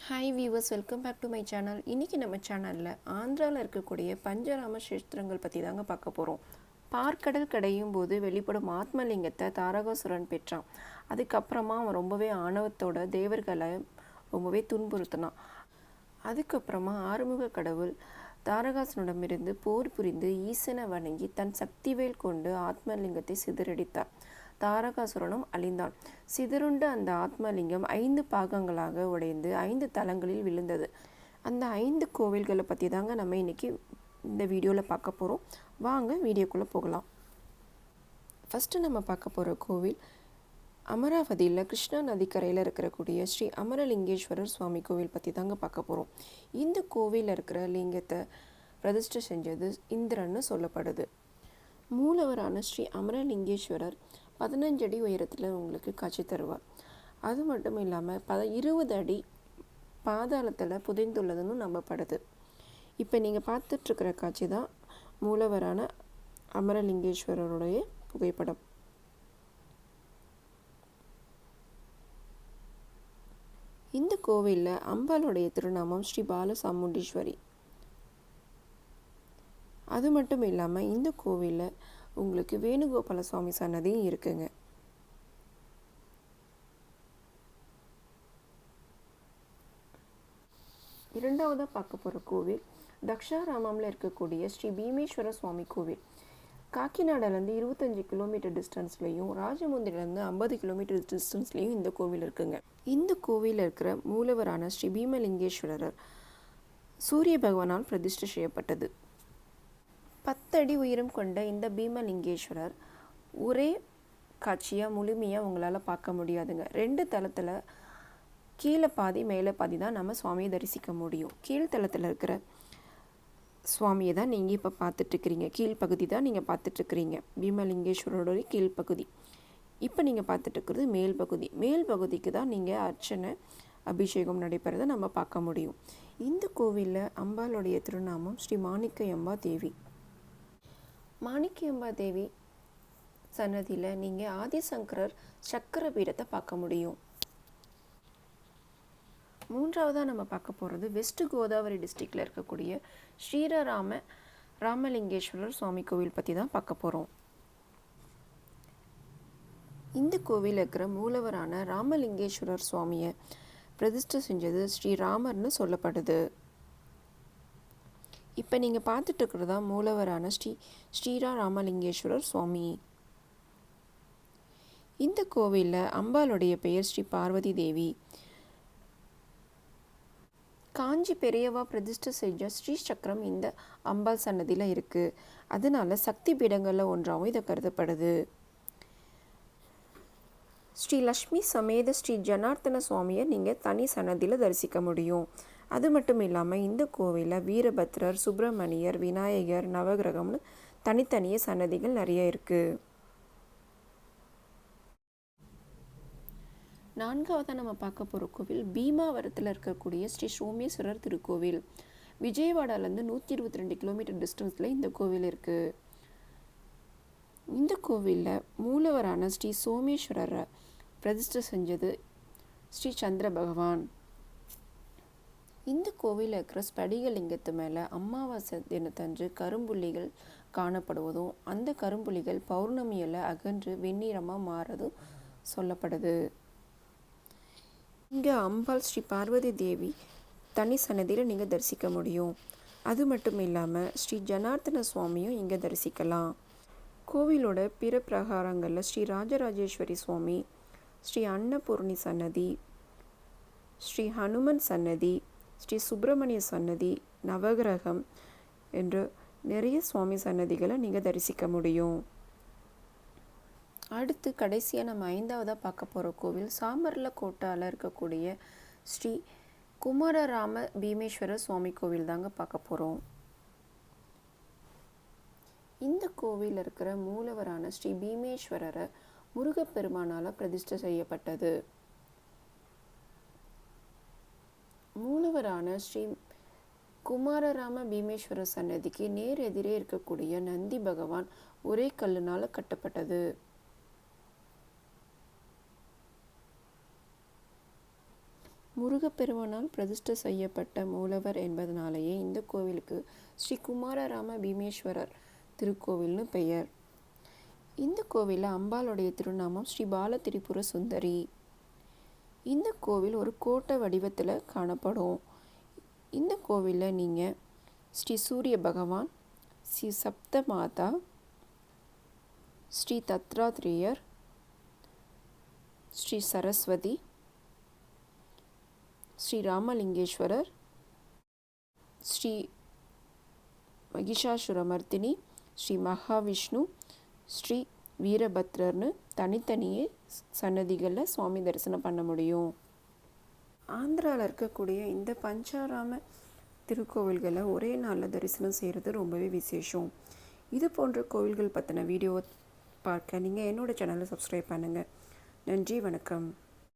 Hi viewers, welcome back to my channel. இன்றைக்கி நம்ம சேனலில் ஆந்திராவில் இருக்கக்கூடிய பஞ்சராம கஷேத்திரங்கள் பற்றி தாங்க பார்க்க போகிறோம். பார்க்கடல் கடையும் போது வெளிப்படும் ஆத்மலிங்கத்தை தாரகாசுரன் பெற்றான். அதுக்கப்புறமா அவன் ரொம்பவே ஆணவத்தோட தேவர்களை ரொம்பவே துன்புறுத்தினான். அதுக்கப்புறமா ஆறுமுக கடவுள் தாரகாசுரனிடமிருந்து போர் புரிந்து ஈசனை வணங்கி தன் சக்திவேல் கொண்டு ஆத்மலிங்கத்தை சிதறடித்தார். தாரகாசுரனும் அழிந்தான். சிதறுண்ட அந்த ஆத்மலிங்கம் 5 பாகங்களாக உடைந்து 5 தலங்களில் விழுந்தது. அந்த 5 கோவில்களை பற்றி தாங்க நம்ம இன்றைக்கி இந்த வீடியோவில் பார்க்க போகிறோம். வாங்க வீடியோக்குள்ளே போகலாம். ஃபஸ்ட்டு நம்ம பார்க்க போகிற கோவில் அமராவதியில் கிருஷ்ணா நதிக்கரையில் இருக்கக்கூடிய ஸ்ரீ அமரலிங்கேஸ்வரர் சுவாமி கோவில் பற்றி தாங்க பார்க்க போகிறோம். இந்த கோவிலில் இருக்கிற லிங்கத்தை பிரதிஷ்டை செஞ்சது இந்திரன்னு சொல்லப்படுது. மூலவரான ஸ்ரீ அமரலிங்கேஸ்வரர் 15 அடி உயரத்தில் உங்களுக்கு காட்சி தருவார். அது மட்டும் இல்லாமல் 20 அடி பாதாளத்தில் புதைந்துள்ளதுன்னு நம்பப்படுது. இப்போ நீங்கள் பார்த்துட்ருக்கிற காட்சி தான் மூலவரான அமரலிங்கேஸ்வரருடைய புகைப்படம். இந்த கோவிலில் அம்பாளுடைய திருநாமம் ஸ்ரீ பாலசாமுண்டீஸ்வரி. அது மட்டும் இல்லாமல் இந்த கோவிலில் உங்களுக்கு வேணுகோபால சுவாமி சன்னதியும் இருக்குங்க. இரண்டாவதாக பார்க்க போகிற கோவில் தக்ஷாராமமில் இருக்கக்கூடிய ஸ்ரீ பீமேஸ்வர சுவாமி கோவில். காக்கிநாடாலேருந்து 25 கிலோமீட்டர் டிஸ்டன்ஸ்லேயும் ராஜமுந்திரிலேருந்து 50 கிலோமீட்டர் டிஸ்டன்ஸ்லேயும் இந்த கோவில் இருக்குங்க. இந்த கோவிலில் இருக்கிற மூலவரான ஸ்ரீ பீமலிங்கேஸ்வரர் சூரிய பகவானால் பிரதிஷ்டை செய்யப்பட்டது. 10 அடி உயரம் கொண்ட இந்த பீமலிங்கேஸ்வரர் ஒரே காட்சியாக முழுமையாக உங்களால் பார்க்க முடியாதுங்க. 2 தளத்தில் கீழே பாதி மேலே பாதி தான் நம்ம சுவாமியை தரிசிக்க முடியும். கீழ்த்தளத்தில் இருக்கிற சுவாமியை தான் நீங்கள் இப்போ பார்த்துட்ருக்கிறீங்க. கீழ்ப்பகுதி தான் நீங்கள் பார்த்துட்ருக்கிறீங்க. பீமலிங்கேஸ்வரருடைய கீழ்ப்பகுதி. இப்போ நீங்கள் பார்த்துட்ருக்கிறது மேல் பகுதி. மேல் பகுதிக்கு தான் நீங்கள் அர்ச்சனை அபிஷேகம் நடைபெறதை நம்ம பார்க்க முடியும். இந்த கோவிலில் அம்பாளுடைய திருநாமம் ஸ்ரீ மாணிக்கையம்பா தேவி. மாணிக்கையம்பா தேவி சன்னதியில் நீங்கள் ஆதிசங்கரர் சக்கர பீடத்தை பார்க்க முடியும். மூன்றாவதாக நம்ம பார்க்க போகிறது வெஸ்ட் கோதாவரி டிஸ்ட்ரிக்டில் இருக்கக்கூடிய ராமலிங்கேஸ்வரர் சுவாமி கோவில் பற்றி தான் பார்க்க போகிறோம். இந்த கோவில் இருக்கிற மூலவரான ராமலிங்கேஸ்வரர் சுவாமியை பிரதிஷ்டை செஞ்சது ஸ்ரீராமர்னு சொல்லப்படுது. இப்போ நீங்கள் பார்த்துட்டு இருக்கிறதா மூலவரான ராமலிங்கேஸ்வரர் சுவாமி. இந்த கோவிலில் அம்பாளுடைய பெயர் ஸ்ரீ பார்வதி தேவி. காஞ்சி பெரியவா பிரதிஷ்டை செஞ்ச ஸ்ரீ சக்கரம் இந்த அம்பாள் சன்னதியில் இருக்குது. அதனால சக்தி பீடங்களில் ஒன்றாகவும் இதை கருதப்படுது. ஸ்ரீ லக்ஷ்மி சமேத ஸ்ரீ ஜனார்த்தன சுவாமியை நீங்கள் தனி சன்னதியில் தரிசிக்க முடியும். அது மட்டும் இல்லாமல் இந்த கோவிலில் வீரபத்ரர், சுப்பிரமணியர், விநாயகர், நவகிரகம்னு தனித்தனியே சன்னதிகள் நிறைய இருக்குது. நான்காவதாக நம்ம பார்க்க போகிற கோவில் பீமாவரத்தில் இருக்கக்கூடிய ஸ்ரீ சோமேஸ்வரர் திருக்கோவில். விஜயவாடாலேருந்து 122 கிலோமீட்டர் டிஸ்டன்ஸில் இந்த கோவில் இருக்குது. இந்த கோவிலில் மூலவரான ஸ்ரீ சோமேஸ்வரரை பிரதிஷ்டை செஞ்சது ஸ்ரீ சந்திர பகவான். இந்த கோவிலில் இருக்கிற ஸ்படிகலிங்கத்து மேலே அமாவாசை தினத்தன்று கரும்புள்ளிகள் காணப்படுவதும் அந்த கரும்புள்ளிகள் பௌர்ணமியில் அகன்று வெண்ணிறமாக மாறதும் சொல்லப்படுது. இங்கே அம்பாள் ஸ்ரீ பார்வதி தேவி தனி சன்னதியில் நீங்கள் தரிசிக்க முடியும். அது மட்டும் இல்லாமல் ஸ்ரீ ஜனார்த்தன சுவாமியும் இங்கே தரிசிக்கலாம். கோவிலோட பிற பிரகாரங்களில் ஸ்ரீ ராஜராஜேஸ்வரி சுவாமி, ஸ்ரீ அன்னபூர்ணி சன்னதி, ஸ்ரீ ஹனுமன் சன்னதி, ஸ்ரீ சுப்பிரமணிய சன்னதி, நவகிரகம் என்று நிறைய சுவாமி சன்னதிகளை நீங்கள் தரிசிக்க முடியும். அடுத்து கடைசியாக நம்ம 5ஆவதாக பார்க்க போகிற கோவில் சாமர்லகோட்டாவில் இருக்கக்கூடிய ஸ்ரீ குமாரராம பீமேஸ்வரர் சுவாமி கோவில் தாங்க பார்க்க போகிறோம். இந்த கோவில் இருக்கிற மூலவரான ஸ்ரீ பீமேஸ்வரரை முருகப்பெருமானால் பிரதிஷ்டை செய்யப்பட்டது. மூலவரான ஸ்ரீ குமாரராம பீமேஸ்வரர் சன்னதிக்கு நேர் எதிரே இருக்கக்கூடிய நந்தி பகவான் ஒரே கல்லுனால் கட்டப்பட்டது. முருகப்பெருமானால் பிரதிஷ்டை செய்யப்பட்ட மூலவர் என்பதனாலேயே இந்த கோவிலுக்கு ஸ்ரீ குமாரராம பீமேஸ்வரர் திருக்கோவில்னு பெயர். இந்த கோவிலில் அம்பாளுடைய திருநாமம் ஸ்ரீ பால திரிபுர சுந்தரி. இந்த கோவில் ஒரு கோட்டை வடிவத்தில் காணப்படும். இந்த கோவிலில் நீங்கள் ஸ்ரீ சூரிய பகவான், ஸ்ரீ சப்த மாதா, ஸ்ரீ தத்ராத்ரேயர், ஸ்ரீ சரஸ்வதி, ஸ்ரீ ராமலிங்கேஸ்வரர், ஸ்ரீ மகிஷாசுரமர்த்தினி, ஸ்ரீ மகாவிஷ்ணு, ஸ்ரீ வீரபத்ரர்னு தனித்தனியே சன்னதிகளில் சுவாமி தரிசனம் பண்ண முடியும். ஆந்திராவில் இருக்கக்கூடிய இந்த பஞ்சாராம திருக்கோவில்களை ஒரே நாளில் தரிசனம் செய்கிறது ரொம்பவே விசேஷம். இது போன்ற கோவில்கள் பற்றின வீடியோ பார்க்க நீங்கள் என்னோடய சேனலை சப்ஸ்கிரைப் பண்ணுங்கள். நன்றி, வணக்கம்.